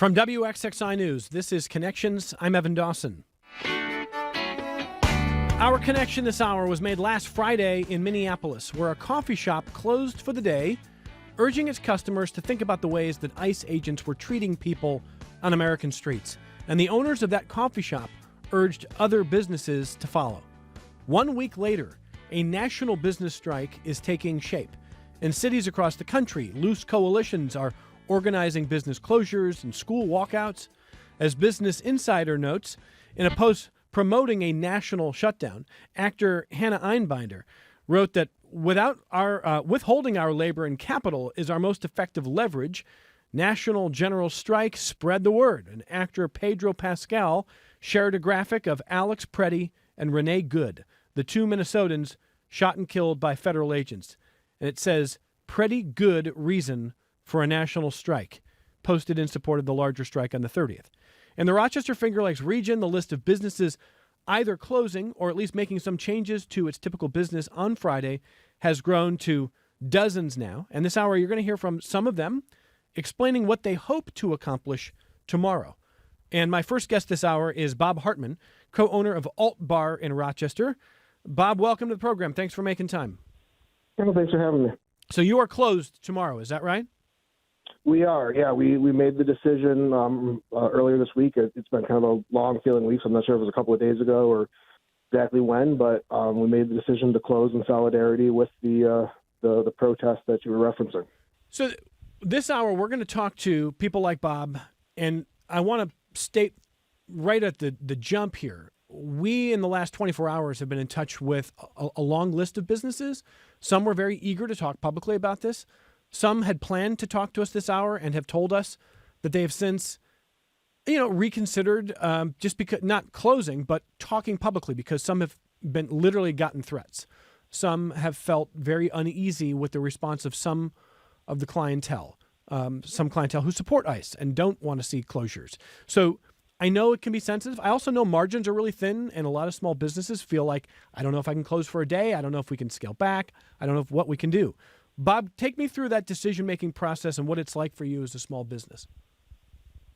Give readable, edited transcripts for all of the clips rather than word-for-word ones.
From WXXI News, this is Connections. I'm Evan Dawson. Our connection this hour was made last Friday in Minneapolis, where a coffee shop closed for the day, urging its customers to think about the ways that ICE agents were treating people on American streets. And the owners of that coffee shop urged other businesses to follow. 1 week later, a national business strike is taking shape. In cities across the country, loose coalitions are organizing business closures and school walkouts. As Business Insider notes, in a post promoting a national shutdown, actor Hannah Einbinder wrote that withholding our labor and capital is our most effective leverage. National general strike spread the word. And actor Pedro Pascal shared a graphic of Alex Preddy and Renee Good, the two Minnesotans shot and killed by federal agents. And it says, "Pretty good reason for a national strike," posted in support of the larger strike on the 30th. In the Rochester-Finger Lakes region, the list of businesses either closing or at least making some changes to its typical business on Friday has grown to dozens now. And this hour, you're going to hear from some of them explaining what they hope to accomplish tomorrow. And my first guest this hour is Bob Hartman, co-owner of Alt Bar in Rochester. Bob, welcome to the program. Thanks for making time. Well, thanks for having me. So you are closed tomorrow, is that right? We are, yeah. We made the decision earlier this week. It's been kind of a long feeling week, so I'm not sure if it was a couple of days ago or exactly when, but we made the decision to close in solidarity with the protest that you were referencing. So this hour, we're going to talk to people like Bob, and I want to state right at the jump here, we in the last 24 hours have been in touch with a long list of businesses. Some were very eager to talk publicly about this. Some had planned to talk to us this hour and have told us that they have since, reconsidered just because, not closing, but talking publicly, because some have been literally gotten threats. Some have felt very uneasy with the response of some of the clientele, some clientele who support ICE and don't want to see closures. So I know it can be sensitive. I also know margins are really thin, and a lot of small businesses feel like, I don't know if I can close for a day. I don't know if we can scale back. I don't know what we can do. Bob, take me through that decision-making process and what it's like for you as a small business.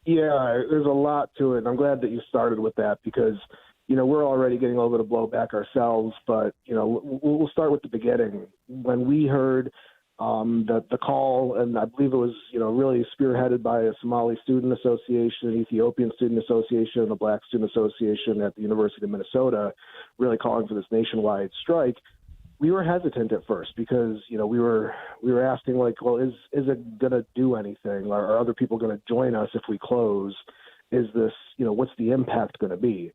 Yeah, there's a lot to it, and I'm glad that you started with that because, we're already getting a little bit of blowback ourselves, but, we'll start with the beginning. When we heard the call, and I believe it was, really spearheaded by a Somali Student Association, an Ethiopian Student Association, and a Black Student Association at the University of Minnesota, really calling for this nationwide strike. We were hesitant at first because, we were asking like, well, is it going to do anything? Are other people going to join us if we close? Is this, what's the impact going to be?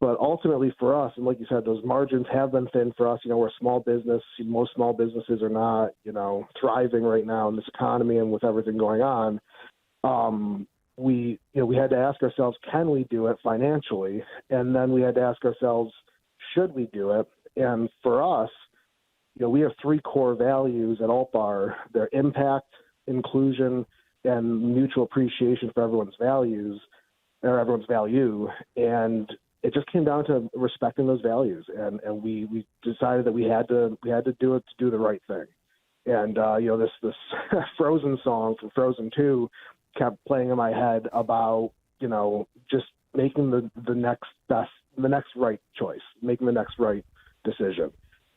But ultimately for us, and like you said, those margins have been thin for us. We're a small business. Most small businesses are not, thriving right now in this economy and with everything going on. We had to ask ourselves, can we do it financially? And then we had to ask ourselves, should we do it? And for us, we have three core values at Alt Bar. They're impact, inclusion, and mutual appreciation for everyone's values, or everyone's value. And it just came down to respecting those values. And we decided that we had to do it to do the right thing. And, this Frozen song from Frozen 2 kept playing in my head about, just making the next right choice, making the next right decision.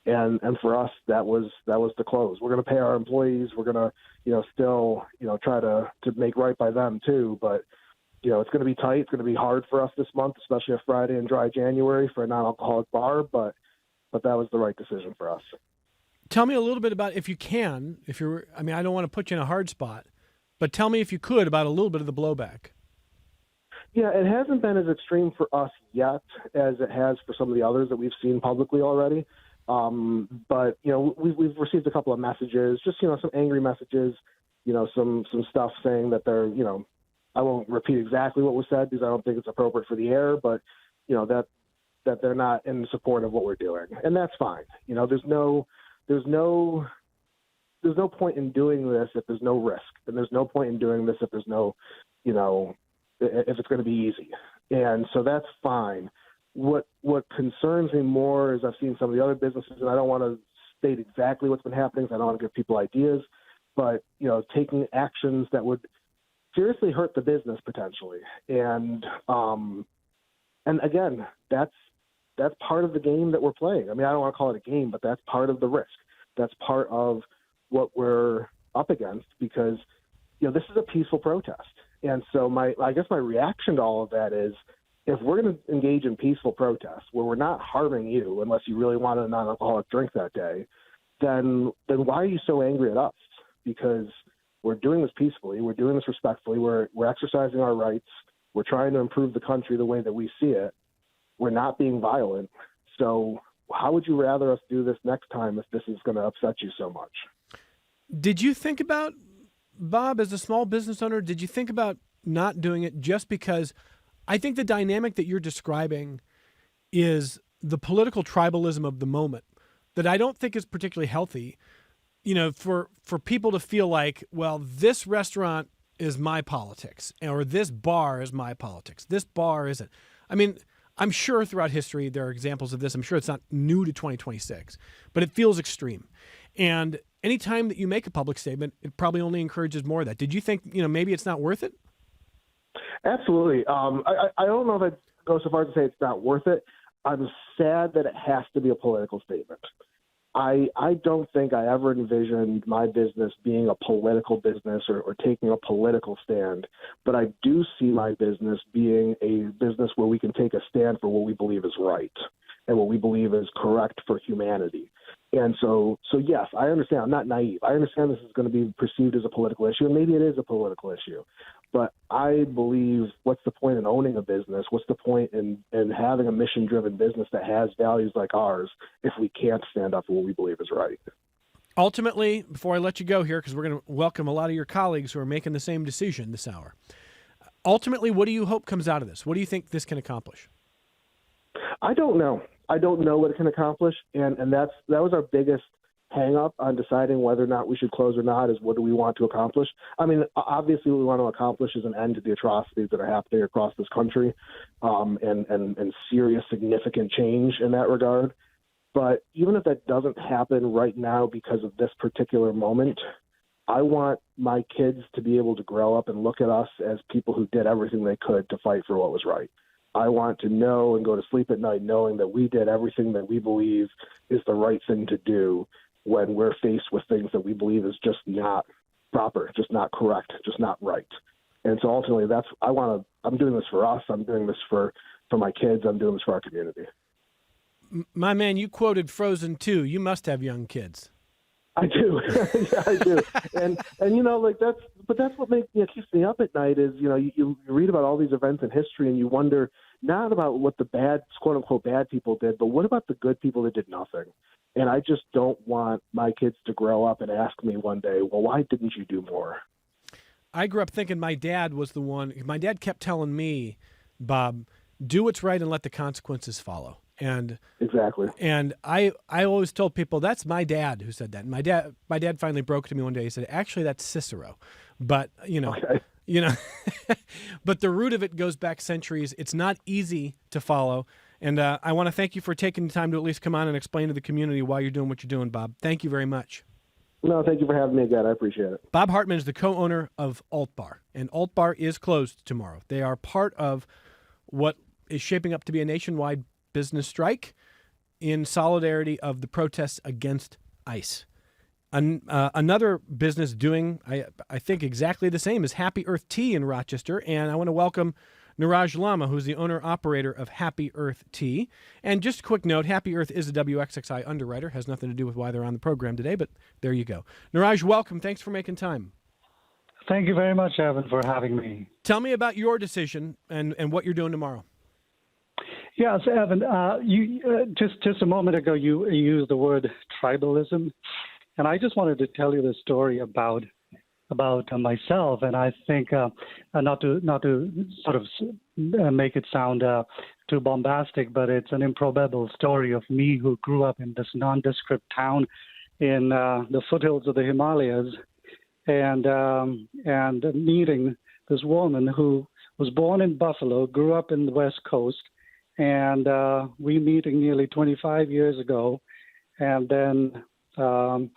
And for us, that was the close. We're going to pay our employees. We're going to, still, try to make right by them too. But, it's going to be tight. It's going to be hard for us this month, especially a Friday in dry January for a non-alcoholic bar. But that was the right decision for us. Tell me a little bit about, if you can, I don't want to put you in a hard spot, but tell me if you could about a little bit of the blowback. Yeah, it hasn't been as extreme for us yet as it has for some of the others that we've seen publicly already. But, we've received a couple of messages, just, some angry messages, some stuff saying that they're, I won't repeat exactly what was said because I don't think it's appropriate for the air, but, that they're not in support of what we're doing. And that's fine. There's no point in doing this if there's no risk. And there's no point in doing this if there's no, if it's going to be easy. And so that's fine. What concerns me more is I've seen some of the other businesses, and I don't want to state exactly what's been happening because I don't want to give people ideas, but, taking actions that would seriously hurt the business potentially. And again, that's part of the game that we're playing. I mean, I don't want to call it a game, but that's part of the risk. That's part of what we're up against because, this is a peaceful protest. And so I guess my reaction to all of that is, if we're going to engage in peaceful protests where we're not harming you unless you really want a non-alcoholic drink that day, then why are you so angry at us? Because we're doing this peacefully, we're doing this respectfully, we're exercising our rights, we're trying to improve the country the way that we see it, we're not being violent. So how would you rather us do this next time if this is going to upset you so much? Did you think about, Bob, as a small business owner, did you think about not doing it just because I think the dynamic that you're describing is the political tribalism of the moment that I don't think is particularly healthy, for people to feel like, well, this restaurant is my politics or this bar is my politics. This bar isn't. I mean, I'm sure throughout history there are examples of this. I'm sure it's not new to 2026, but it feels extreme. And anytime that you make a public statement, it probably only encourages more of that. Did you think, maybe it's not worth it? Absolutely. I don't know if I'd go so far as to say it's not worth it. I'm sad that it has to be a political statement. I don't think I ever envisioned my business being a political business or taking a political stand, but I do see my business being a business where we can take a stand for what we believe is right and what we believe is correct for humanity. And so yes, I understand. I'm not naive. I understand this is going to be perceived as a political issue, and maybe it is a political issue. But I believe, what's the point in owning a business? What's the point in having a mission-driven business that has values like ours if we can't stand up for what we believe is right? Ultimately, before I let you go here, because we're going to welcome a lot of your colleagues who are making the same decision this hour, ultimately, what do you hope comes out of this? What do you think this can accomplish? I don't know. I don't know what it can accomplish, and that was our biggest hang-up on deciding whether or not we should close or not, is what do we want to accomplish. I mean, obviously what we want to accomplish is an end to the atrocities that are happening across this country, and serious, significant change in that regard. But even if that doesn't happen right now because of this particular moment, I want my kids to be able to grow up and look at us as people who did everything they could to fight for what was right. I want to know and go to sleep at night knowing that we did everything that we believe is the right thing to do when we're faced with things that we believe is just not proper, just not correct, just not right. And so ultimately I'm doing this for us. I'm doing this for my kids. I'm doing this for our community. My man, you quoted Frozen 2. You must have young kids. I do. Yeah, I do. And that's what keeps me up at night is, you read about all these events in history and you wonder not about what the bad, quote unquote, bad people did, but what about the good people that did nothing? And I just don't want my kids to grow up and ask me one day, well, why didn't you do more? I grew up thinking my dad was the one. My dad kept telling me, Bob, do what's right and let the consequences follow. And exactly. And I always told people that's my dad who said that. And my dad finally broke to me one day. He said, actually, that's Cicero. But Okay. But the root of it goes back centuries. It's not easy to follow. And I want to thank you for taking the time to at least come on and explain to the community why you're doing what you're doing, Bob. Thank you very much. No, thank you for having me again. I appreciate it. Bob Hartman is the co-owner of Alt Bar, and Alt Bar is closed tomorrow. They are part of what is shaping up to be a nationwide business strike in solidarity of the protests against ICE. Another business doing, I think, exactly the same is Happy Earth Tea in Rochester, and I want to welcome Niraj Lama, who's the owner-operator of Happy Earth Tea. And just a quick note, Happy Earth is a WXXI underwriter. Has nothing to do with why they're on the program today, but there you go. Niraj, welcome. Thanks for making time. Thank you very much, Evan, for having me. Tell me about your decision and what you're doing tomorrow. Yes, Evan, you just a moment ago, you used the word tribalism. And I just wanted to tell you the story about myself, and I think not to sort of make it sound too bombastic, but it's an improbable story of me who grew up in this nondescript town in the foothills of the Himalayas, and meeting this woman who was born in Buffalo, grew up in the West Coast, and we meeting nearly 25 years ago, and then. I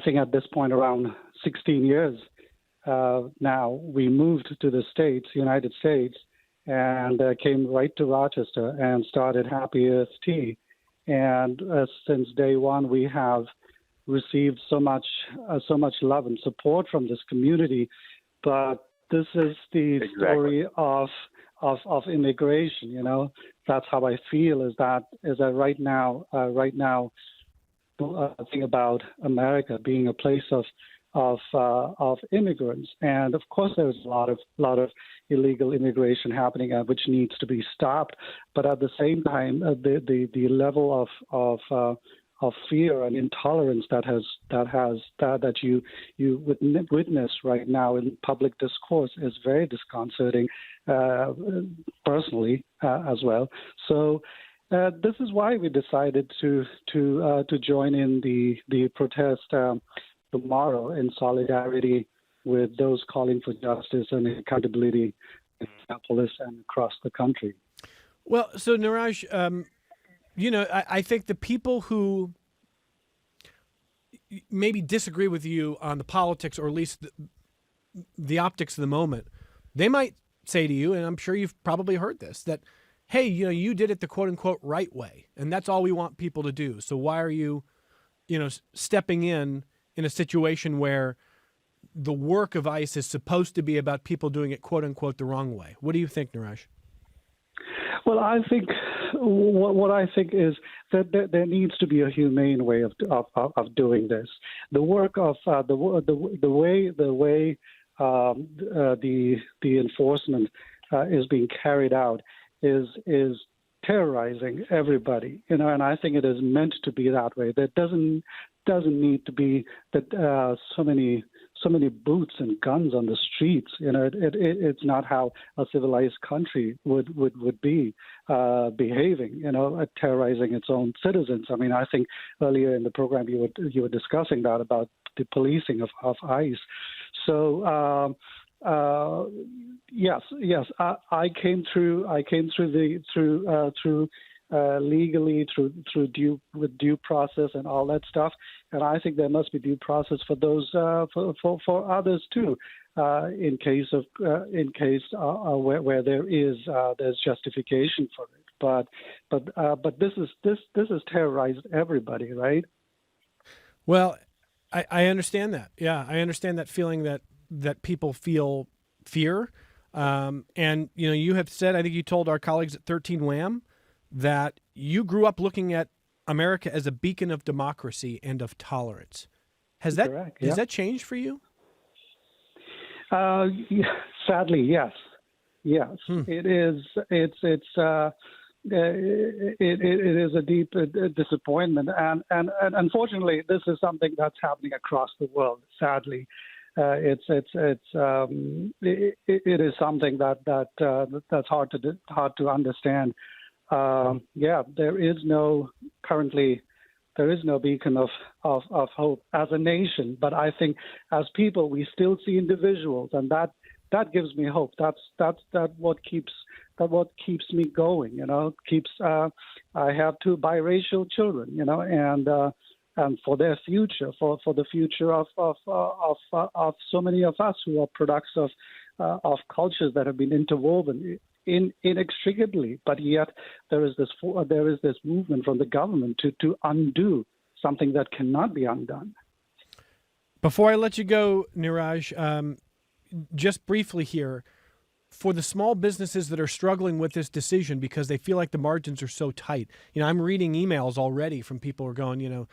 think at this point around 16 years now, we moved to the States, United States, and came right to Rochester and started Happy Earth Tea. And since day one, we have received so much love and support from this community. But this is the story of immigration. You know, that's how I feel. Is that right now, think about America being a place of immigrants, and of course there's a lot of illegal immigration happening, which needs to be stopped. But at the same time, the level of fear and intolerance that you witness right now in public discourse is very disconcerting, personally as well. So. This is why we decided to join in the protest tomorrow in solidarity with those calling for justice and accountability in Minneapolis and across the country. Well, so Neeraj, I think the people who maybe disagree with you on the politics, or at least the optics of the moment, they might say to you, and I'm sure you've probably heard this, that, hey, you did it the quote unquote right way, and that's all we want people to do. So why are you, stepping in a situation where the work of ICE is supposed to be about people doing it quote unquote the wrong way? What do you think, Neeraj? Well, I think what I think is that there needs to be a humane way of doing this. The work of the way the enforcement is being carried out is terrorizing everybody, and I think it is meant to be that way. There doesn't need to be that so many boots and guns on the streets. It's not how a civilized country would be behaving. Terrorizing its own citizens. I mean, I think earlier in the program you were discussing that about the policing of ICE. So. Yes. I came through legally through due process and all that stuff, and I think there must be due process for those for others too, in case where there's justification for it. But this has terrorized everybody, right? Well, I understand that. Yeah, I understand that feeling that people feel fear. And, you have said, I think you told our colleagues at 13 Wham that you grew up looking at America as a beacon of democracy and of tolerance. Has that changed for you? Sadly, yes. It is. It is a deep disappointment. And unfortunately, this is something that's happening across the world, sadly. It is something that's hard to understand. There is no beacon of hope as a nation, but I think as people we still see individuals, and that gives me hope. That's what keeps me going. I have two biracial children, and for their future, for the future of so many of us who are products of cultures that have been interwoven inextricably, but yet there is this movement from the government to undo something that cannot be undone. Before I let you go, Neeraj, just briefly here, for the small businesses that are struggling with this decision because they feel like the margins are so tight, I'm reading emails already from people who are going,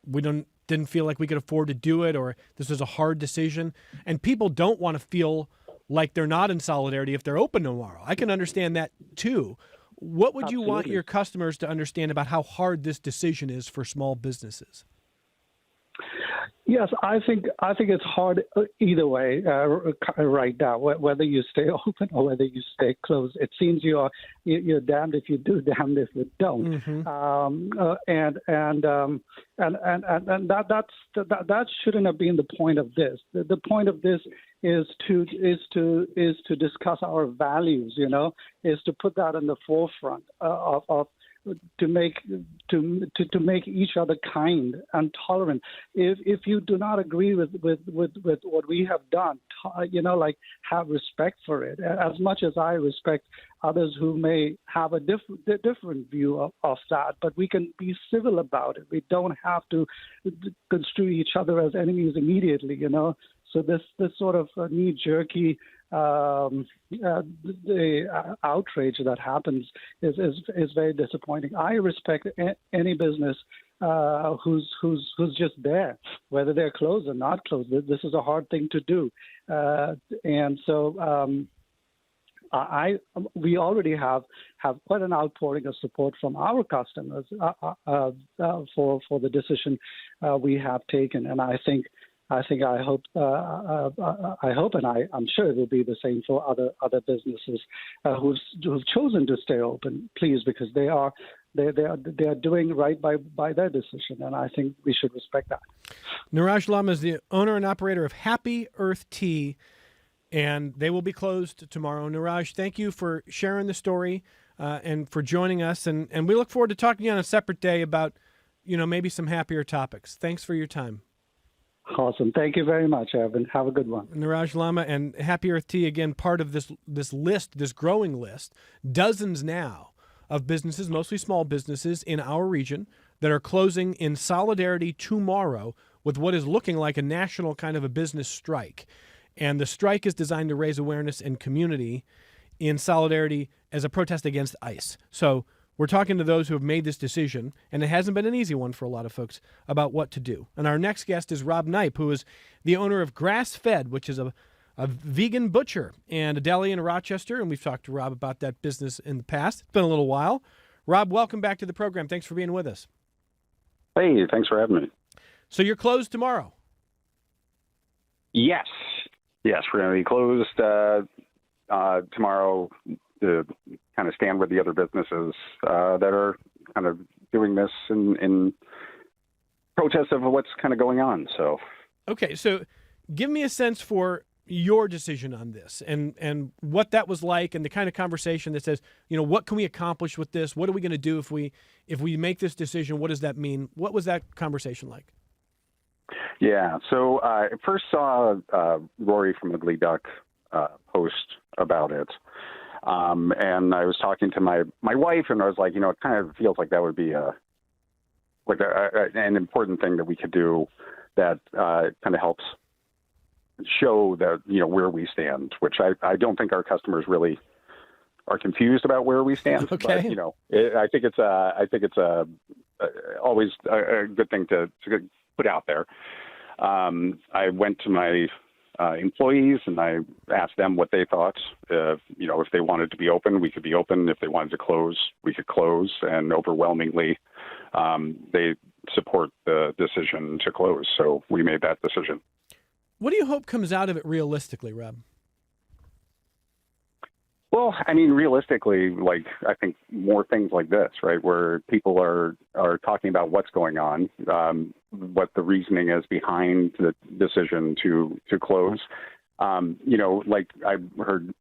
we didn't feel like we could afford to do it, or this was a hard decision. And people don't want to feel like they're not in solidarity if they're open tomorrow. I can understand that too. What would you want your customers to understand about how hard this decision is for small businesses? Yes, I think it's hard either way right now. Whether you stay open or whether you stay closed, it seems you're damned if you do, damned if you don't. Mm-hmm. And that shouldn't have been the point of this. The point of this is to discuss our values. Is to put that in the forefront of make to make each other kind and tolerant. If you do not agree with what we have done, like have respect for it. As much as I respect others who may have a different view of that, but we can be civil about it. We don't have to construe each other as enemies immediately. So this sort of knee-jerky the outrage that happens is very disappointing. I respect any business who's just there, whether they're closed or not closed. This is a hard thing to do, and so we already have quite an outpouring of support from our customers for the decision we have taken, and I hope, and I'm sure it will be the same for other businesses who've chosen to stay open, please, because they are doing right by their decision, and I think we should respect that. Niraj Lama is the owner and operator of Happy Earth Tea, and they will be closed tomorrow. Niraj, thank you for sharing the story and for joining us, and we look forward to talking to you on a separate day about maybe some happier topics. Thanks for your time. Awesome. Thank you very much, Evan. Have a good one. Niraj Lama and Happy Earth Tea, again, part of this list, this growing list, dozens now of businesses, mostly small businesses in our region, that are closing in solidarity tomorrow with what is looking like a national kind of a business strike. And the strike is designed to raise awareness and community in solidarity as a protest against ICE. So we're talking to those who have made this decision, and it hasn't been an easy one for a lot of folks about what to do. And our next guest is Rob Knipe, who is the owner of Grass Fed, which is a vegan butcher and a deli in Rochester, and we've talked to Rob about that business in the past. It's been a little while. Rob, welcome back to the program. Thanks for being with us. Hey, thanks for having me. So you're closed tomorrow? Yes, we're going to be closed tomorrow to kind of stand with the other businesses that are kind of doing this in protest of what's kind of going on. So, okay, so give me a sense for your decision on this and what that was like, and the kind of conversation that says, what can we accomplish with this? What are we going to do if we make this decision? What does that mean? What was that conversation like? Yeah, so I first saw Rory from Ugly Duck post about it. And I was talking to my wife, and I was like, it kind of feels like that would be an important thing that we could do that kind of helps show that, where we stand, which I don't think our customers really are confused about where we stand. Okay. But, I think it's always a good thing to put out there. I went to my employees, and I asked them what they thought. If they wanted to be open, we could be open. If they wanted to close, we could close. And overwhelmingly, they support the decision to close. So we made that decision. What do you hope comes out of it realistically, Rob? Well, I mean, realistically, I think more things like this, right, where people are talking about what's going on, what the reasoning is behind the decision to close. Like I heard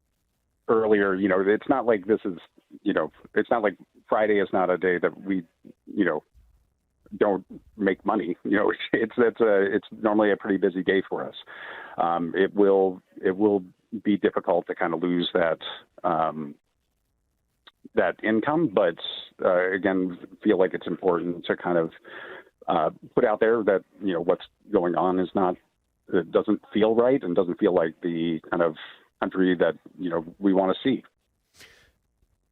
earlier, it's not like this is, it's not like Friday is not a day that we, don't make money. It's normally a pretty busy day for us. It will be difficult to kind of lose that income, but again, feel like it's important to kind of put out there that what's going on is not, it doesn't feel right and doesn't feel like the kind of country that we want to see.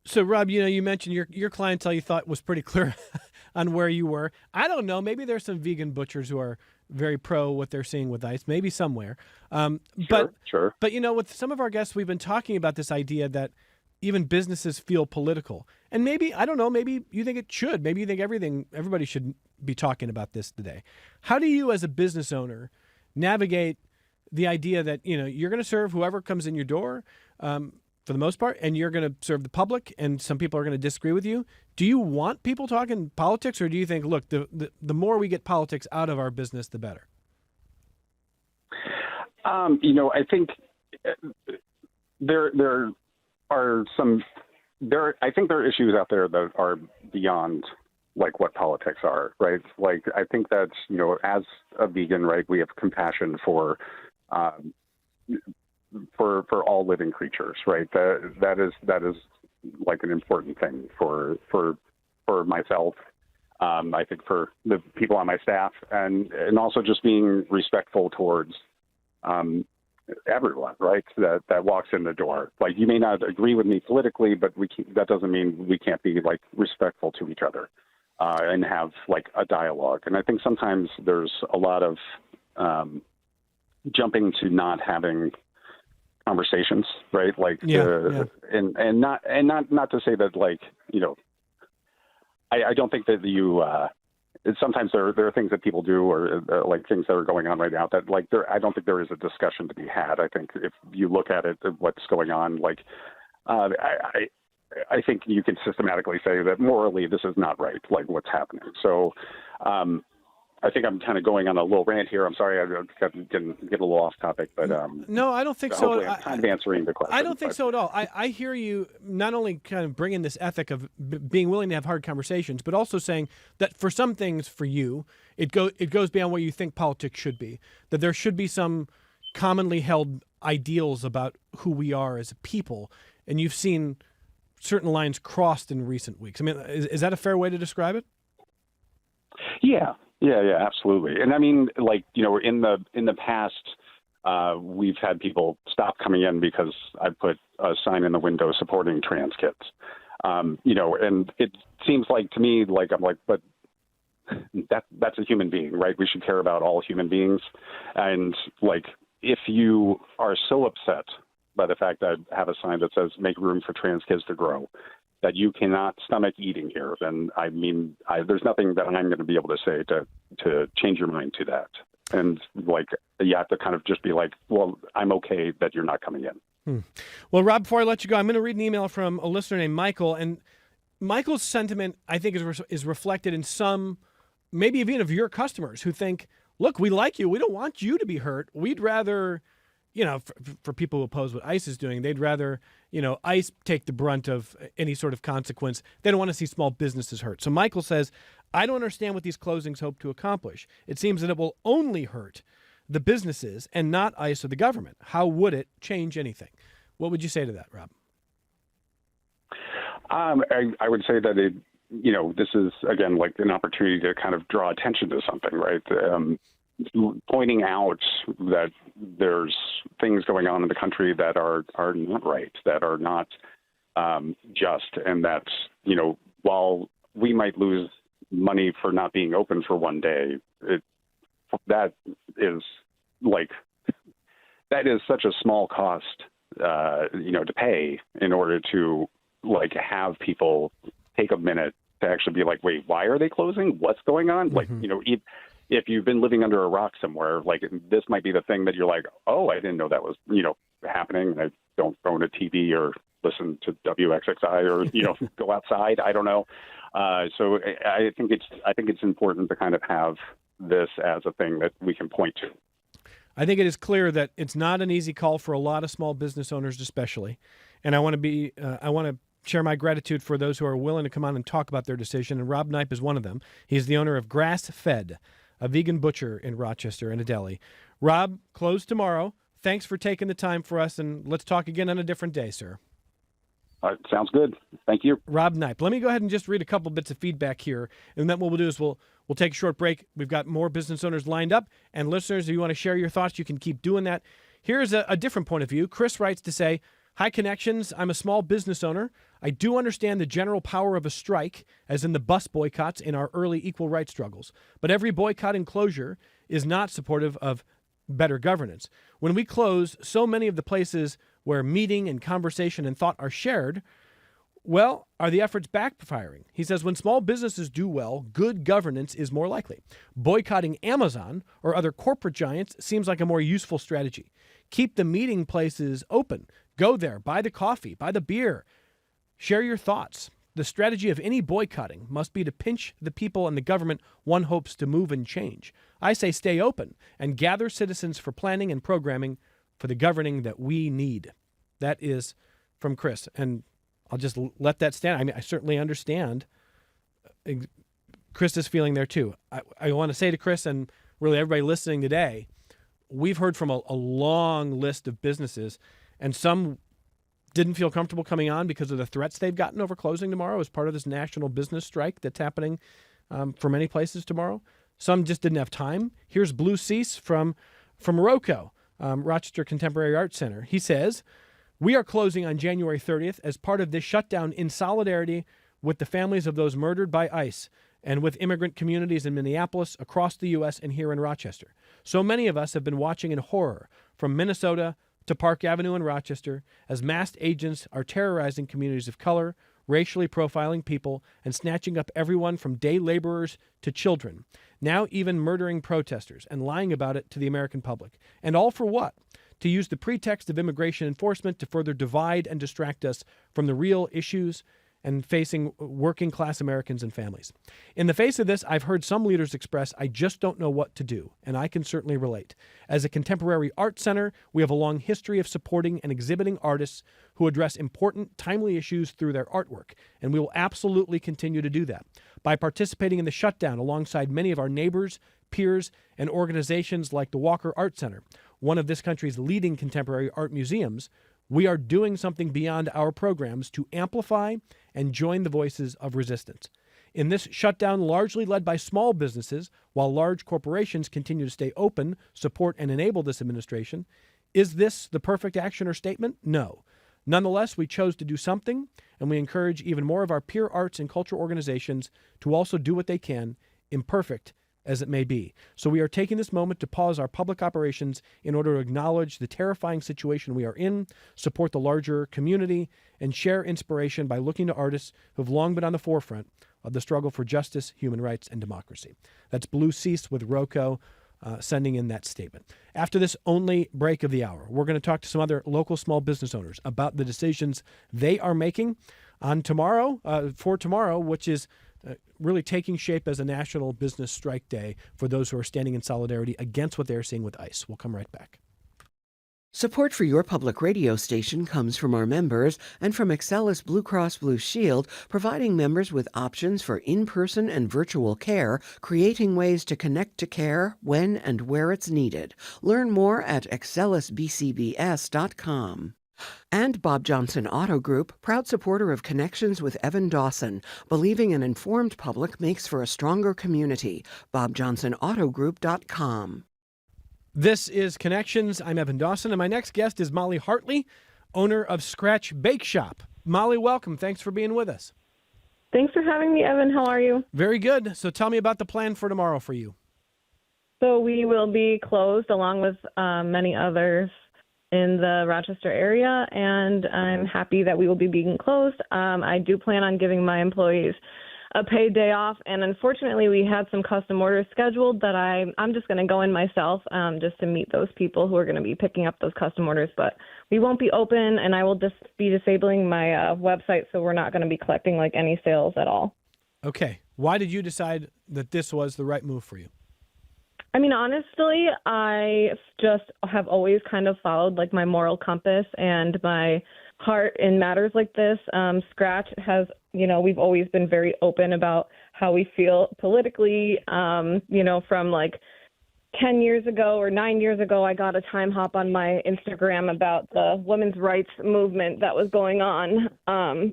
So Rob, you mentioned your clientele you thought was pretty clear on where you were. I don't know. Maybe there's some vegan butchers who are very pro what they're seeing with ICE, maybe somewhere. Sure. But with some of our guests, we've been talking about this idea that even businesses feel political. And maybe, I don't know, maybe you think it should. Maybe you think everybody should be talking about this today. How do you as a business owner navigate the idea that, you're going to serve whoever comes in your door, for the most part, and you're going to serve the public, and some people are going to disagree with you? Do you want people talking politics, or do you think, look, the more we get politics out of our business, the better? I think there are issues out there that are beyond like what politics are, right? Like I think that, you know, as a vegan, right, we have compassion for all living creatures, right? That is like an important thing for myself. I think for the people on my staff, and also just being respectful towards everyone, right? That walks in the door. Like you may not agree with me politically, but that doesn't mean we can't be like respectful to each other and have like a dialogue. And I think sometimes there's a lot of jumping to not having conversations, right? Like and not to say that, like, you know, I don't think that you sometimes there are things that people do or like things that are going on right now that like I don't think there is a discussion to be had. I think if you look at it, what's going on, like I think you can systematically say that morally this is not right, like what's happening. So I think I'm kind of going on a little rant here. I'm sorry, I'm getting a little off topic, but no, I don't think so. I'm kind of answering the question. I don't think so at all. I hear you not only kind of bringing this ethic of being willing to have hard conversations, but also saying that for some things for you, it goes beyond what you think politics should be. That there should be some commonly held ideals about who we are as a people, and you've seen certain lines crossed in recent weeks. I mean, is that a fair way to describe it? Yeah, absolutely. And I mean, like, you know, in the past, we've had people stop coming in because I put a sign in the window supporting trans kids. You know, and it seems like to me, like, I'm like, but that's a human being, right? We should care about all human beings. And like, if you are so upset by the fact that I have a sign that says make room for trans kids to grow, that you cannot stomach eating here, then I mean, there's nothing that I'm going to be able to say to change your mind to that. And like, you have to kind of just be like, well, I'm okay that you're not coming in. Well, Rob, before I let you go, I'm going to read an email from a listener named Michael, and Michael's sentiment, I think, is reflected in some, maybe even of your customers who think, look, we like you. We don't want you to be hurt. We'd rather, you know, for people who oppose what ICE is doing, they'd rather, you know, ICE take the brunt of any sort of consequence. They don't want to see small businesses hurt. So Michael says, I don't understand what these closings hope to accomplish. It seems that it will only hurt the businesses and not ICE or the government. How would it change anything? What would you say to that, Rob? I would say that you know, this is, again, like an opportunity to kind of draw attention to something, right? Pointing out that there's things going on in the country that are not right, that are not just, and that, you know, while we might lose money for not being open for one day, that is such a small cost, you know, to pay in order to like have people take a minute to actually be like, wait, why are they closing? What's going on? Mm-hmm. Like, you know, if you've been living under a rock somewhere, like this might be the thing that you're like, oh, I didn't know that was, you know, happening. I don't own a TV or listen to WXXI or, you know, go outside. I don't know. So I think it's important to kind of have this as a thing that we can point to. I think it is clear that it's not an easy call for a lot of small business owners, especially. And I want to share my gratitude for those who are willing to come on and talk about their decision. And Rob Knipe is one of them. He's the owner of Grass Fed, a vegan butcher in Rochester and a deli. Rob, closed tomorrow. Thanks for taking the time for us, and let's talk again on a different day, sir. All right, sounds good. Thank you. Rob Knipe. Let me go ahead and just read a couple bits of feedback here, and then what we'll do is we'll take a short break. We've got more business owners lined up, and listeners, if you want to share your thoughts, you can keep doing that. Here's a different point of view. Chris writes to say, hi, Connections. I'm a small business owner. I do understand the general power of a strike, as in the bus boycotts in our early equal rights struggles. But every boycott and closure is not supportive of better governance. When we close so many of the places where meeting and conversation and thought are shared, well, are the efforts backfiring? He says, when small businesses do well, good governance is more likely. Boycotting Amazon or other corporate giants seems like a more useful strategy. Keep the meeting places open. Go there, buy the coffee, buy the beer. Share your thoughts. The strategy of any boycotting must be to pinch the people and the government one hopes to move and change. I say stay open and gather citizens for planning and programming for the governing that we need. That is from Chris. And I'll just let that stand. I mean, I certainly understand Chris is feeling there too. I want to say to Chris and really everybody listening today, we've heard from a long list of businesses, and some didn't feel comfortable coming on because of the threats they've gotten over closing tomorrow as part of this national business strike that's happening for many places tomorrow. Some just didn't have time. Here's Blue Cease from ROCO, Rochester Contemporary Arts Center. He says, "We are closing on January 30th as part of this shutdown in solidarity with the families of those murdered by ICE and with immigrant communities in Minneapolis, across the U.S., and here in Rochester. So many of us have been watching in horror from Minnesota to Park Avenue in Rochester as masked agents are terrorizing communities of color, racially profiling people, and snatching up everyone from day laborers to children, now even murdering protesters and lying about it to the American public. And all for what? To use the pretext of immigration enforcement to further divide and distract us from the real issues and facing working class Americans and families. In the face of this, I've heard some leaders express, I just don't know what to do, and I can certainly relate. As a contemporary art center, we have a long history of supporting and exhibiting artists who address important, timely issues through their artwork, and we will absolutely continue to do that. By participating in the shutdown alongside many of our neighbors, peers, and organizations like the Walker Art Center, one of this country's leading contemporary art museums, we are doing something beyond our programs to amplify and join the voices of resistance. In this shutdown, largely led by small businesses, while large corporations continue to stay open, support, and enable this administration, is this the perfect action or statement? No. Nonetheless, we chose to do something, and we encourage even more of our peer arts and culture organizations to also do what they can, imperfect as it may be. So we are taking this moment to pause our public operations in order to acknowledge the terrifying situation we are in, support the larger community, and share inspiration by looking to artists who have long been on the forefront of the struggle for justice, human rights, and democracy." That's Blue Cease with ROCO sending in that statement. After this only break of the hour, we're going to talk to some other local small business owners about the decisions they are making on tomorrow, which is really taking shape as a national business strike day for those who are standing in solidarity against what they're seeing with ICE. We'll come right back. Support for your public radio station comes from our members and from Excellus Blue Cross Blue Shield, providing members with options for in-person and virtual care, creating ways to connect to care when and where it's needed. Learn more at excellusbcbs.com. And Bob Johnson Auto Group, proud supporter of Connections with Evan Dawson, believing an informed public makes for a stronger community. BobJohnsonAutoGroup.com. This is Connections. I'm Evan Dawson, and my next guest is Molly Hartley, owner of Scratch Bake Shop. Molly, welcome. Thanks for being with us. Thanks for having me, Evan. How are you? Very good. So tell me about the plan for tomorrow for you. So we will be closed along with many others in the Rochester area, and I'm happy that we will be being closed. I do plan on giving my employees a paid day off, and unfortunately we had some custom orders scheduled that I'm just going to go in myself just to meet those people who are going to be picking up those custom orders, but we won't be open, and I will just be disabling my website, so we're not going to be collecting like any sales at all. Okay. Why did you decide that this was the right move for you? I mean, honestly, I just have always kind of followed like my moral compass and my heart in matters like this. Scratch has, we've always been very open about how we feel politically, from like 10 years ago or 9 years ago, I got a time hop on my Instagram about the women's rights movement that was going on,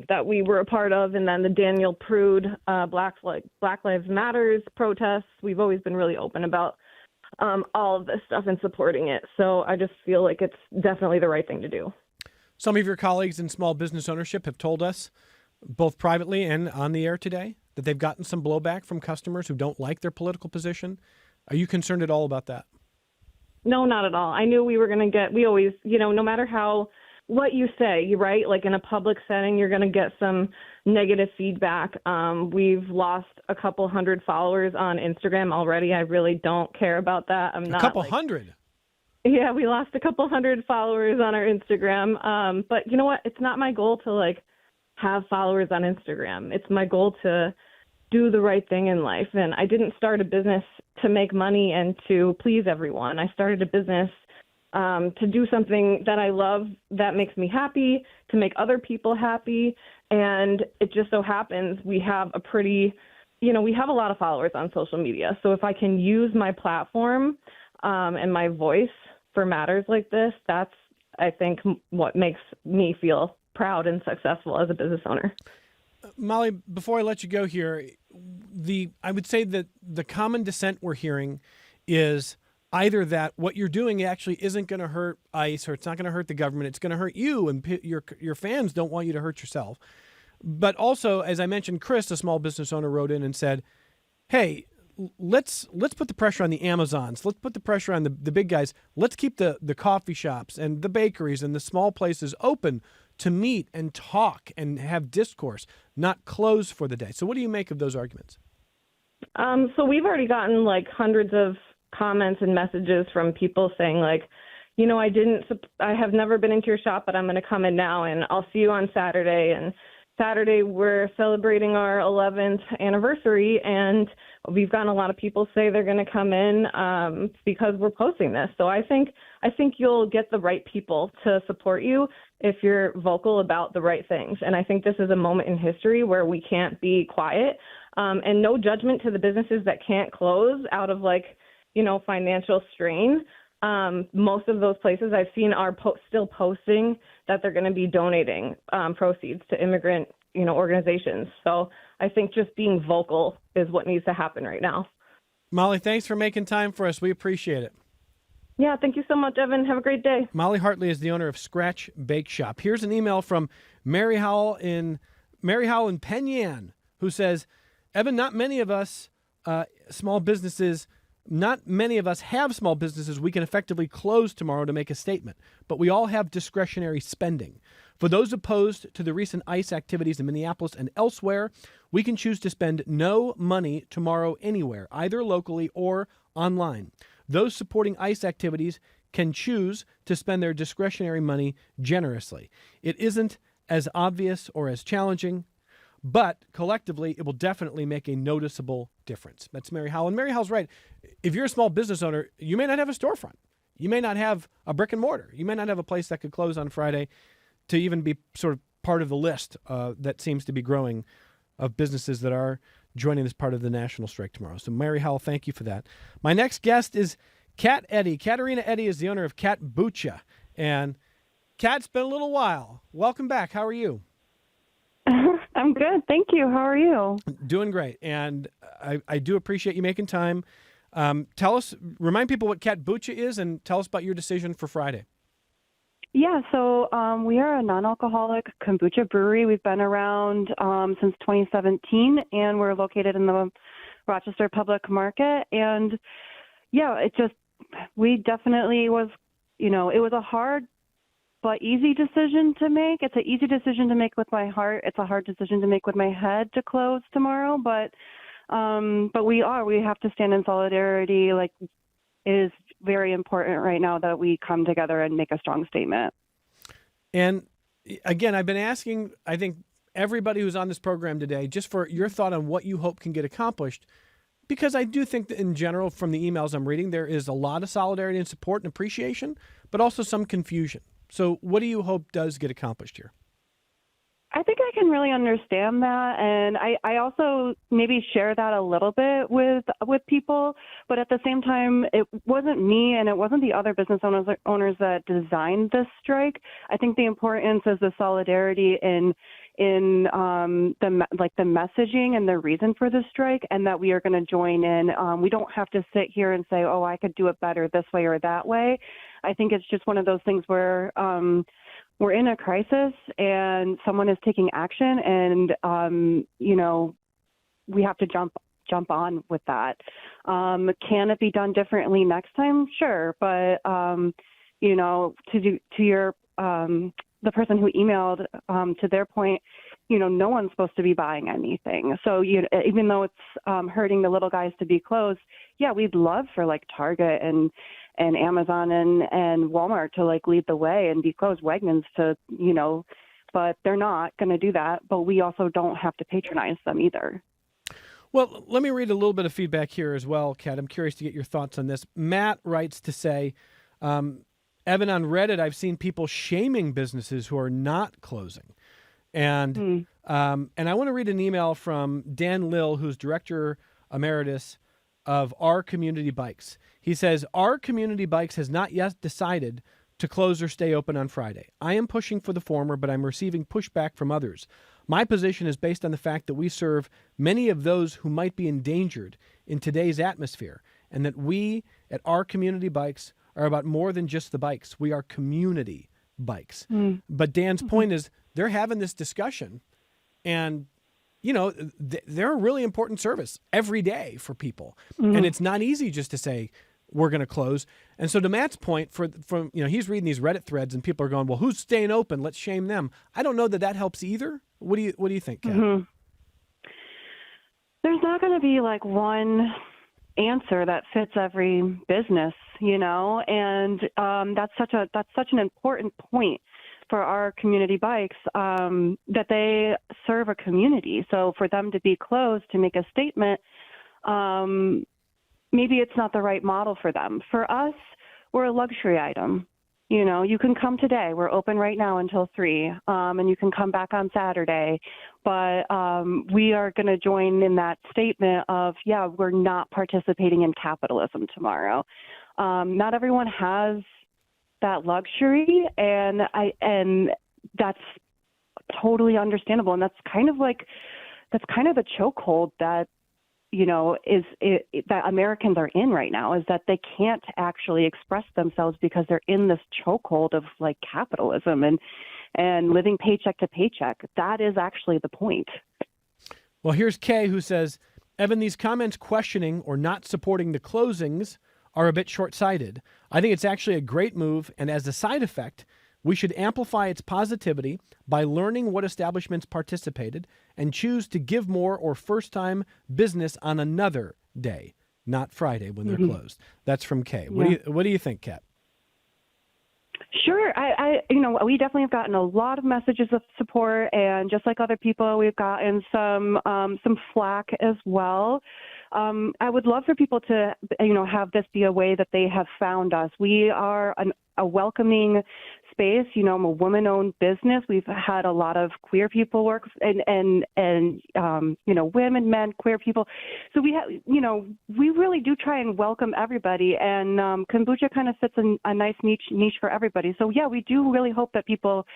that we were a part of. And then the Daniel Prude Black Lives Matters protests. We've always been really open about all of this stuff and supporting it. So I just feel like it's definitely the right thing to do. Some of your colleagues in small business ownership have told us, both privately and on the air today, that they've gotten some blowback from customers who don't like their political position. Are you concerned at all about that? No, not at all. I knew we were going to we always, no matter what you say, right? Like in a public setting, you're going to get some negative feedback. We've lost a couple hundred followers on Instagram already. I really don't care about that. I'm not a couple hundred. Yeah, we lost a couple hundred followers on our Instagram. But you know what? It's not my goal to have followers on Instagram. It's my goal to do the right thing in life. And I didn't start a business to make money and to please everyone. I started a business to do something that I love, that makes me happy, to make other people happy. And it just so happens we have a pretty we have a lot of followers on social media. So if I can use my platform and my voice for matters like this, that's, I think, what makes me feel proud and successful as a business owner. Molly, before I let you go here, I would say that the common dissent we're hearing is either that what you're doing actually isn't going to hurt ICE, or it's not going to hurt the government, it's going to hurt you, and your fans don't want you to hurt yourself. But also, as I mentioned, Chris, a small business owner, wrote in and said, hey, let's put the pressure on the Amazons. Let's put the pressure on the big guys. Let's keep the coffee shops and the bakeries and the small places open to meet and talk and have discourse, not close for the day. So what do you make of those arguments? So we've already gotten like hundreds of comments and messages from people saying like, I have never been into your shop, but I'm going to come in now and I'll see you on Saturday. And Saturday, we're celebrating our 11th anniversary, and we've gotten a lot of people say they're going to come in because we're posting this. So I think you'll get the right people to support you if you're vocal about the right things. And I think this is a moment in history where we can't be quiet, and no judgment to the businesses that can't close out of financial strain. Most of those places I've seen are still posting that they're going to be donating proceeds to immigrant, organizations. So I think just being vocal is what needs to happen right now. Molly, thanks for making time for us. We appreciate it. Yeah, thank you so much, Evan. Have a great day. Molly Hartley is the owner of Scratch Bake Shop. Here's an email from Mary Howell in Penn Yan, who says, Evan, not many of us have small businesses we can effectively close tomorrow to make a statement, but we all have discretionary spending. For those opposed to the recent ICE activities in Minneapolis and elsewhere, we can choose to spend no money tomorrow anywhere, either locally or online. Those supporting ICE activities can choose to spend their discretionary money generously. It isn't as obvious or as challenging, but collectively, it will definitely make a noticeable difference. That's Mary Howell. And Mary Howell's right. If you're a small business owner, you may not have a storefront. You may not have a brick and mortar. You may not have a place that could close on Friday to even be sort of part of the list that seems to be growing of businesses that are joining this part of the national strike tomorrow. So Mary Howell, thank you for that. My next guest is Kat Eddy. Katerina Eddy is the owner of Kat Bucha. And Kat, it's been a little while. Welcome back. How are you? I'm good. Thank you. How are you? Doing great. And I do appreciate you making time. Remind people what Kat Bucha is and tell us about your decision for Friday. Yeah, so we are a non-alcoholic kombucha brewery. We've been around since 2017, and we're located in the Rochester Public Market. And yeah, we definitely was, it was a hard but easy decision to make. It's an easy decision to make with my heart. It's a hard decision to make with my head to close tomorrow. But we have to stand in solidarity. Like, it is very important right now that we come together and make a strong statement. And again, I've been asking, I think, everybody who's on this program today, just for your thought on what you hope can get accomplished, because I do think that in general, from the emails I'm reading, there is a lot of solidarity and support and appreciation, but also some confusion. So what do you hope does get accomplished here? I think I can really understand that, and I also maybe share that a little bit with people, but at the same time, it wasn't me and it wasn't the other business owners that designed this strike. I think the importance is the solidarity in the messaging and the reason for the strike, and that we are going to join in. We don't have to sit here and say, oh, I could do it better this way or that way. I think it's just one of those things where we're in a crisis and someone is taking action, and we have to jump on with that. Can it be done differently next time? Sure, but to your the person who emailed, to their point, no one's supposed to be buying anything. So even though it's hurting the little guys to be closed, yeah, we'd love for like Target and Amazon and Walmart to like lead the way and be closed, Wegmans to, but they're not going to do that. But we also don't have to patronize them either. Well, let me read a little bit of feedback here as well, Kat. I'm curious to get your thoughts on this. Matt writes to say, Evan, on Reddit, I've seen people shaming businesses who are not closing. And I want to read an email from Dan Lill, who's Director Emeritus of Our Community Bikes. He says, Our Community Bikes has not yet decided to close or stay open on Friday. I am pushing for the former, but I'm receiving pushback from others. My position is based on the fact that we serve many of those who might be endangered in today's atmosphere, and that we at Our Community Bikes are about more than just the bikes. We are community bikes. But Dan's point is they're having this discussion, and they're a really important service every day for people. And it's not easy just to say, we're going to close. And so to Matt's point, from he's reading these Reddit threads and people are going, well, who's staying open? Let's shame them. I don't know that helps either. What do you think, Kat? There's not going to be like one answer that fits every business, and that's such an important point for Our Community Bikes, that they serve a community. So for them to be closed, to make a statement, maybe it's not the right model for them. For us, we're a luxury item. You can come today. We're open right now until 3, and you can come back on Saturday. But we are going to join in that statement of, we're not participating in capitalism tomorrow. Not everyone has that luxury, and that's totally understandable. And that's kind of the chokehold that that Americans are in right now, is that they can't actually express themselves because they're in this chokehold of like capitalism and living paycheck to paycheck. That is actually the point. Well, here's Kay, who says, Evan, these comments questioning or not supporting the closings are a bit short-sighted. I think it's actually a great move, and as a side effect, we should amplify its positivity by learning what establishments participated and choose to give more or first-time business on another day, not Friday when they're closed. That's from Kay. What do you think, Kat? Sure. We definitely have gotten a lot of messages of support, and just like other people, we've gotten some flack as well. I would love for people to, have this be a way that they have found us. We are a welcoming space. I'm a woman-owned business. We've had a lot of queer people work, and women, men, queer people. So we have, we really do try and welcome everybody, and kombucha kind of fits a nice niche for everybody. So we do really hope that people.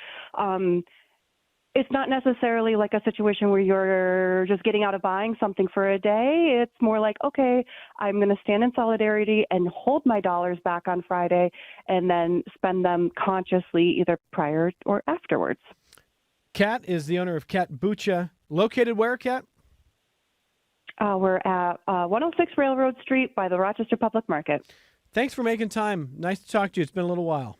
It's not necessarily like a situation where you're just getting out of buying something for a day. It's more like, okay, I'm going to stand in solidarity and hold my dollars back on Friday and then spend them consciously either prior or afterwards. Kat is the owner of Katbucha. Located where, Kat? We're at 106 Railroad Street by the Rochester Public Market. Thanks for making time. Nice to talk to you. It's been a little while.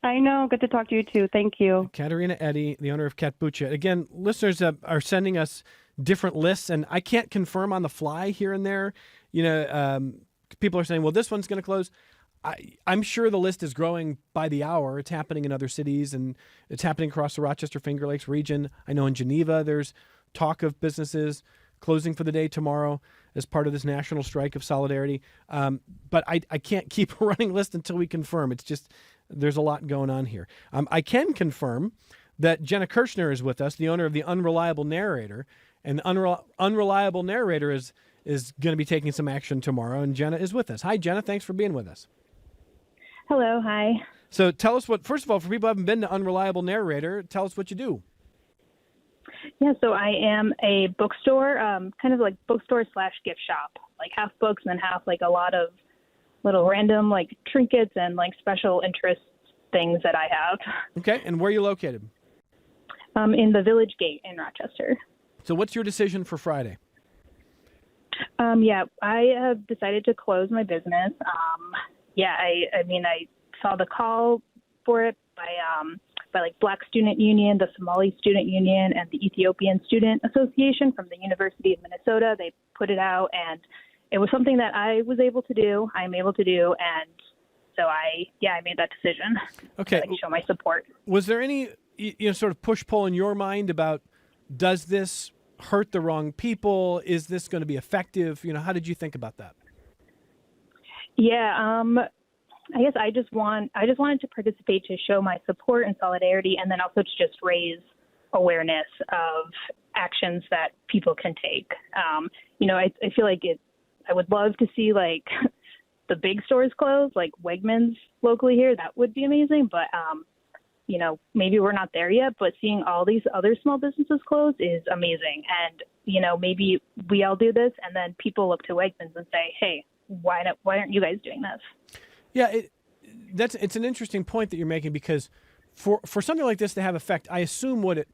I know. Good to talk to you, too. Thank you. Katerina Eddy, the owner of Katbucha. Again, listeners are sending us different lists, and I can't confirm on the fly here and there. People are saying, well, this one's going to close. I'm sure the list is growing by the hour. It's happening in other cities, and it's happening across the Rochester Finger Lakes region. I know in Geneva there's talk of businesses closing for the day tomorrow as part of this national strike of solidarity. But I can't keep a running list until we confirm. It's just... there's a lot going on here. I can confirm that Jenna Kirchner is with us, the owner of the Unreliable Narrator. And the Unreliable Narrator is going to be taking some action tomorrow, and Jenna is with us. Hi, Jenna. Thanks for being with us. Hello. Hi. So tell us first of all, for people who haven't been to Unreliable Narrator, tell us what you do. Yeah, so I am a bookstore, kind of like bookstore / gift shop, like half books and then half like a lot of little random like trinkets and like special interest things that I have. Okay, and where are you located? In the Village Gate in Rochester. So what's your decision for Friday? I have decided to close my business. I saw the call for it by like Black Student Union, the Somali Student Union, and the Ethiopian Student Association from the University of Minnesota. They put it out, and it was something that I was able to do, I'm able to do, and so I made that decision. Okay. To show my support. Was there any sort of push-pull in your mind about, does this hurt the wrong people? Is this going to be effective? How did you think about that? Yeah, I guess I just wanted to participate to show my support and solidarity, and then also to just raise awareness of actions that people can take. I feel like I would love to see like the big stores close, like Wegmans locally here. That would be amazing. But, maybe we're not there yet, but seeing all these other small businesses close is amazing. And, maybe we all do this and then people look to Wegmans and say, hey, why aren't you guys doing this? Yeah, it's an interesting point that you're making, because for something like this to have effect, I assume what it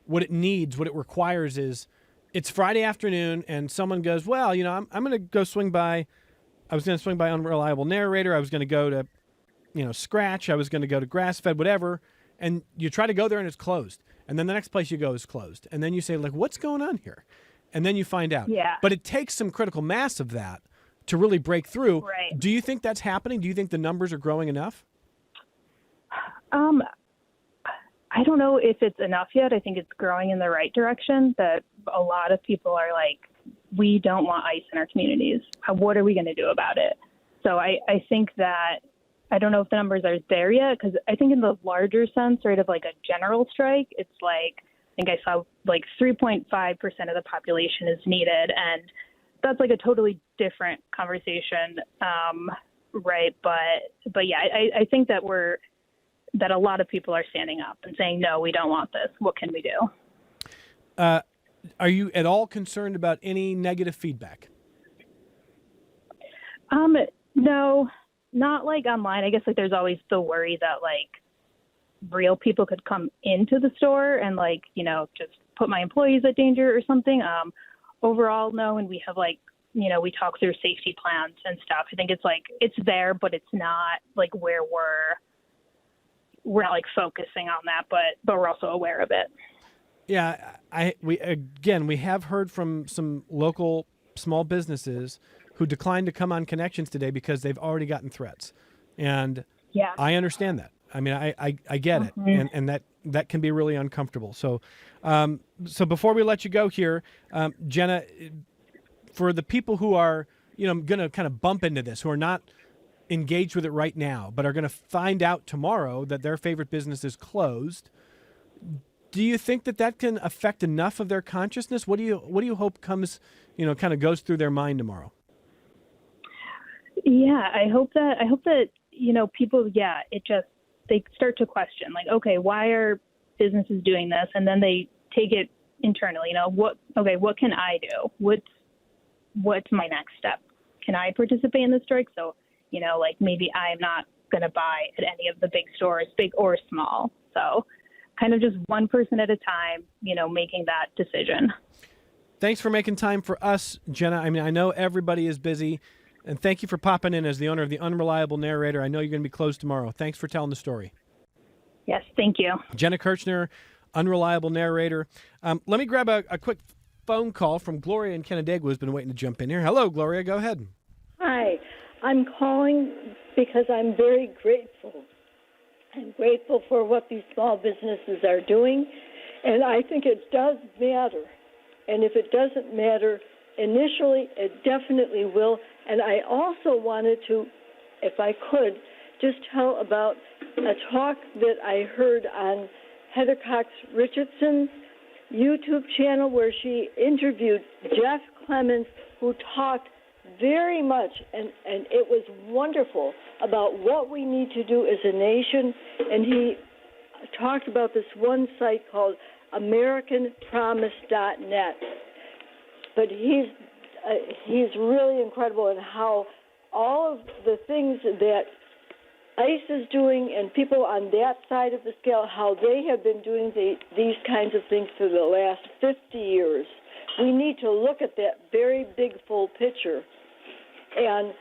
requires is it's Friday afternoon and someone goes, well, I'm going to go swing by. I was going to swing by Unreliable Narrator. I was going to go to, Scratch. I was going to go to Grass-Fed, whatever. And you try to go there and it's closed. And then the next place you go is closed. And then you say, like, what's going on here? And then you find out. Yeah. But it takes some critical mass of that to really break through. Right. Do you think that's happening? Do you think the numbers are growing enough? I don't know if it's enough yet. I think it's growing in the right direction, that a lot of people are like, we don't want ICE in our communities. What are we going to do about it? So I think that, I don't know if the numbers are there yet, because I think in the larger sense, right, of like a general strike, it's like, I think I saw like 3.5% of the population is needed. And that's like a totally different conversation, right? But yeah, I think that that a lot of people are standing up and saying, no, we don't want this. What can we do? Are you at all concerned about any negative feedback? No, not like online. I guess like there's always the worry that like real people could come into the store and like, just put my employees at danger or something. Overall, no. And we have like, we talk through safety plans and stuff. I think it's like, it's there, but it's not like where we're not like focusing on that, but we're also aware of it. Yeah, we have heard from some local small businesses who declined to come on Connections today because they've already gotten threats. And yeah, I understand that. I mean, I get it. And that can be really uncomfortable. So, so before we let you go here, Jenna, for the people who are, going to kind of bump into this, who are not engaged with it right now, but are going to find out tomorrow that their favorite business is closed, do you think that can affect enough of their consciousness? What do you hope comes, kind of goes through their mind tomorrow? Yeah, I hope that people, they start to question, like, okay, why are businesses doing this? And then they take it internally, what can I do? What's my next step? Can I participate in the strike? So, like maybe I'm not going to buy at any of the big stores, big or small. So kind of just one person at a time, making that decision. Thanks for making time for us, Jenna. I mean, I know everybody is busy, and thank you for popping in as the owner of the Unreliable Narrator. I know you're going to be closed tomorrow. Thanks for telling the story. Yes, thank you. Jenna Kirchner, Unreliable Narrator. Let me grab a quick phone call from Gloria in Canandaigua, who's been waiting to jump in here. Hello, Gloria. Go ahead. Hi. I'm calling because I'm very grateful. I'm grateful for what these small businesses are doing, and I think it does matter. And if it doesn't matter initially, it definitely will. And I also wanted to, if I could, just tell about a talk that I heard on Heather Cox Richardson's YouTube channel where she interviewed Jeff Clemens, who talked very much, and it was wonderful, about what we need to do as a nation. And he talked about this one site called AmericanPromise.net. But he's really incredible in how all of the things that ICE is doing and people on that side of the scale, how they have been doing these kinds of things for the last 50 years. We need to look at that very big, full picture and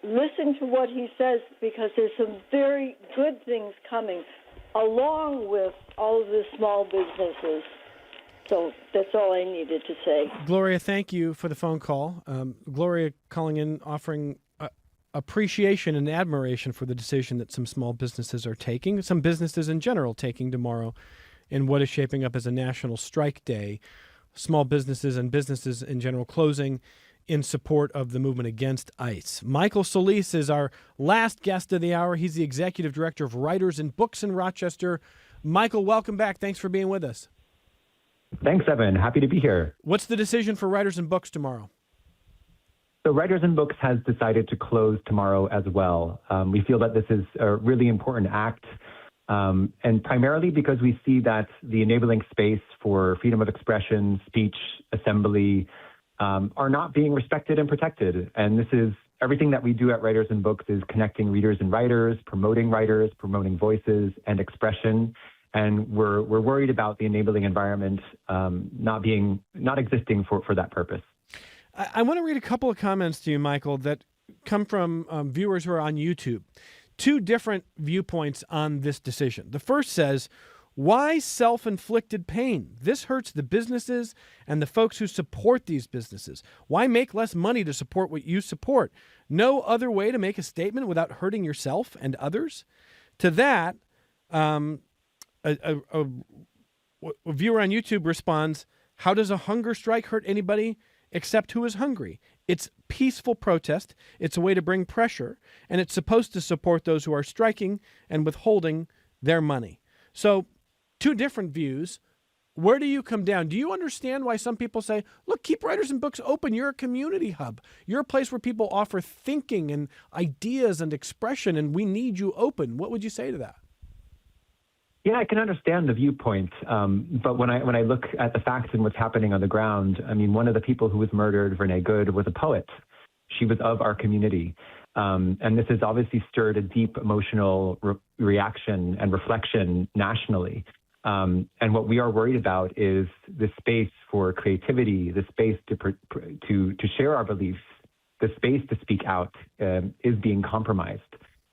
listen to what he says, because there's some very good things coming along with all of the small businesses. So that's all I needed to say. Gloria, thank you for the phone call. Gloria calling in, offering appreciation and admiration for the decision that some small businesses are taking, some businesses in general taking tomorrow in what is shaping up as a national strike day. Small businesses and businesses in general closing in support of the movement against ICE. Michael Solis is our last guest of the hour. He's the executive director of Writers and Books in Rochester. Michael, welcome back. Thanks for being with us. Thanks, Evan. Happy to be here. What's the decision for Writers and Books tomorrow? So Writers and Books has decided to close tomorrow as well. We feel that this is a really important act, and primarily because we see that the enabling space for freedom of expression, speech, assembly are not being respected and protected. And this is everything that we do at Writers and Books is connecting readers and writers, promoting voices and expression. And we're worried about the enabling environment not existing for that purpose. I want to read a couple of comments to you, Michael, that come from viewers who are on YouTube. Two different viewpoints on this decision. The first says, why self-inflicted pain? This hurts the businesses and the folks who support these businesses. Why make less money to support what you support? No other way to make a statement without hurting yourself and others? To that, a viewer on YouTube responds, how does a hunger strike hurt anybody except who is hungry? It's peaceful protest. It's a way to bring pressure, and it's supposed to support those who are striking and withholding their money. So, two different views. Where do you come down? Do you understand why some people say, look, keep Writers and Books open. You're a community hub. You're a place where people offer thinking and ideas and expression, and we need you open. What would you say to that? Yeah, I can understand the viewpoint, but when I look at the facts and what's happening on the ground, I mean, one of the people who was murdered, Renee Good, was a poet. She was of our community, and this has obviously stirred a deep emotional reaction and reflection nationally. And what we are worried about is the space for creativity, the space to share our beliefs, the space to speak out is being compromised.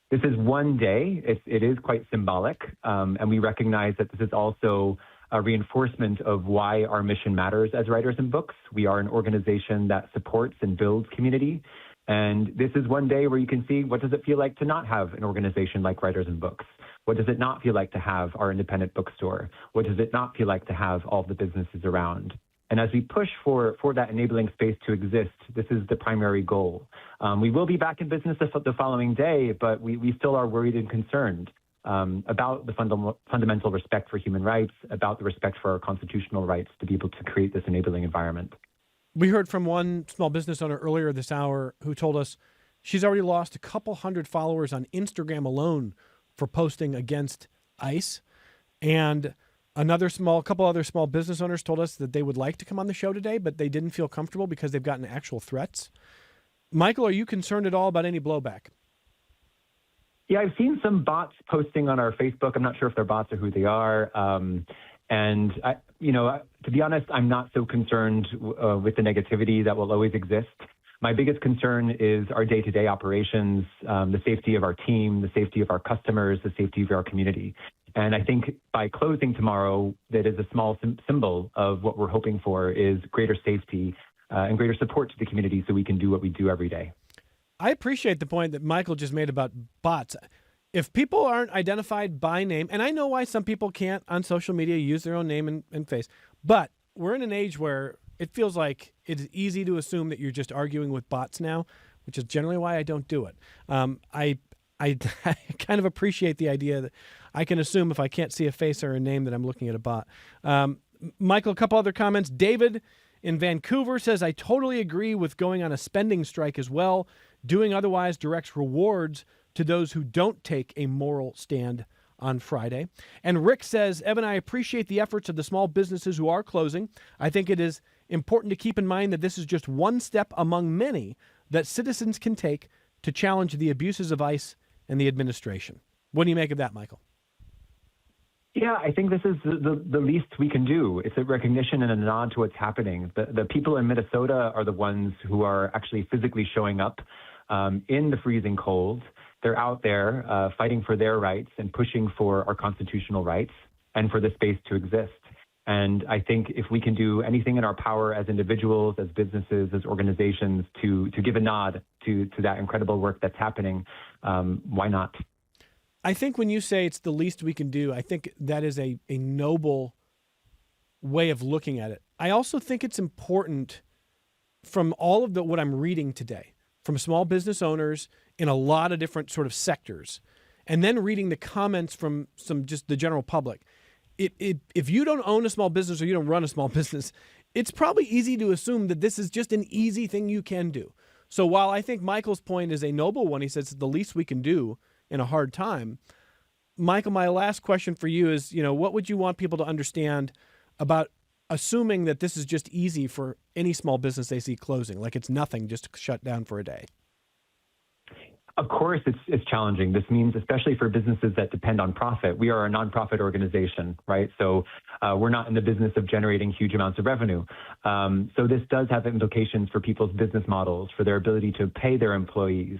This is one day. It is quite symbolic, and we recognize that this is also a reinforcement of why our mission matters as Writers and Books. We are an organization that supports and builds community, and this is one day where you can see what does it feel like to not have an organization like Writers and Books? What does it not feel like to have our independent bookstore? What does it not feel like to have all the businesses around? And as we push for that enabling space to exist, this is the primary goal. We will be back in business the following day, but we still are worried and concerned about the fundamental respect for human rights, about the respect for our constitutional rights to be able to create this enabling environment. We heard from one small business owner earlier this hour who told us she's already lost a couple hundred followers on Instagram alone for posting against ICE. And a couple other small business owners told us that they would like to come on the show today, but they didn't feel comfortable because they've gotten actual threats. Michael, are you concerned at all about any blowback? Yeah, I've seen some bots posting on our Facebook. I'm not sure if they're bots or who they are. And to be honest, I'm not so concerned with the negativity that will always exist. My biggest concern is our day-to-day operations, the safety of our team, the safety of our customers, the safety of our community. And I think by closing tomorrow, that is a small symbol of what we're hoping for is greater safety and greater support to the community so we can do what we do every day. I appreciate the point that Michael just made about bots. If people aren't identified by name, and I know why some people can't on social media use their own name and face, but we're in an age where it feels like it's easy to assume that you're just arguing with bots now, which is generally why I don't do it. I kind of appreciate the idea that I can assume if I can't see a face or a name that I'm looking at a bot. Michael, a couple other comments. David in Vancouver says, I totally agree with going on a spending strike as well. Doing otherwise directs rewards to those who don't take a moral stand on Friday. And Rick says, Evan, I appreciate the efforts of the small businesses who are closing. I think it is important to keep in mind that this is just one step among many that citizens can take to challenge the abuses of ICE and the administration. What do you make of that, Michael? Yeah, I think this is the least we can do. It's a recognition and a nod to what's happening. The people in Minnesota are the ones who are actually physically showing up in the freezing cold. They're out there fighting for their rights and pushing for our constitutional rights and for the space to exist. And I think if we can do anything in our power as individuals, as businesses, as organizations to give a nod to that incredible work that's happening, why not? I think when you say it's the least we can do, I think that is a noble way of looking at it. I also think it's important from all of what I'm reading today, from small business owners in a lot of different sort of sectors, and then reading the comments from just the general public. if you don't own a small business or you don't run a small business, it's probably easy to assume that this is just an easy thing you can do. So while I think Michael's point is a noble one, he says it's the least we can do in a hard time. Michael, my last question for you is, what would you want people to understand about assuming that this is just easy for any small business they see closing, like it's nothing just to shut down for a day? Of course, it's challenging. This means, especially for businesses that depend on profit, we are a nonprofit organization, right? So we're not in the business of generating huge amounts of revenue. So this does have implications for people's business models, for their ability to pay their employees.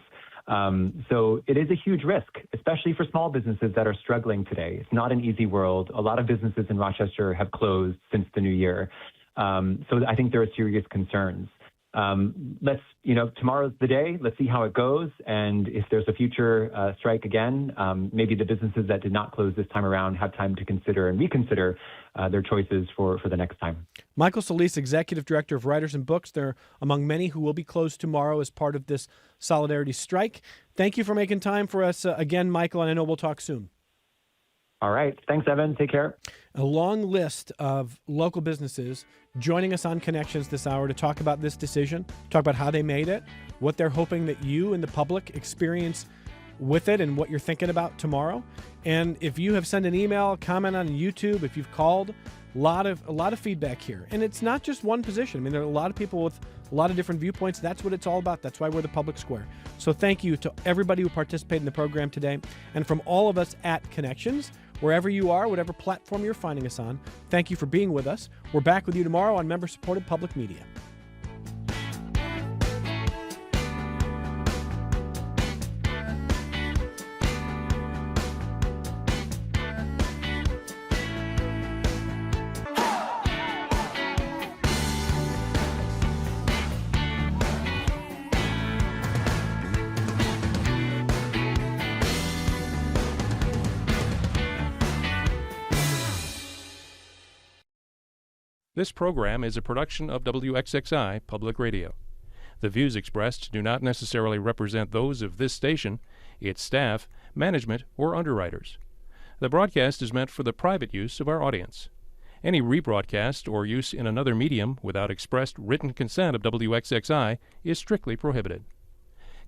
So it is a huge risk, especially for small businesses that are struggling today. It's not an easy world. A lot of businesses in Rochester have closed since the new year. So I think there are serious concerns. Tomorrow's the day. Let's see how it goes. And if there's a future strike again, maybe the businesses that did not close this time around have time to consider and reconsider their choices for the next time. Michael Solis, Executive Director of Writers and Books. They're among many who will be closed tomorrow as part of this solidarity strike. Thank you for making time for us again, Michael, and I know we'll talk soon. All right. Thanks, Evan. Take care. A long list of local businesses joining us on Connections this hour to talk about this decision, talk about how they made it, what they're hoping that you and the public experience with it, and what you're thinking about tomorrow. And if you have sent an email, comment on YouTube, if you've called, a lot of feedback here. And it's not just one position. I mean, there are a lot of people with a lot of different viewpoints. That's what it's all about. That's why we're the public square. So thank you to everybody who participated in the program today. And from all of us at Connections, wherever you are, whatever platform you're finding us on, thank you for being with us. We're back with you tomorrow on member-supported public media. This program is a production of WXXI Public Radio. The views expressed do not necessarily represent those of this station, its staff, management, or underwriters. The broadcast is meant for the private use of our audience. Any rebroadcast or use in another medium without expressed written consent of WXXI is strictly prohibited.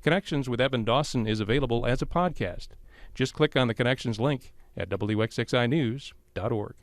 Connections with Evan Dawson is available as a podcast. Just click on the Connections link at WXXInews.org.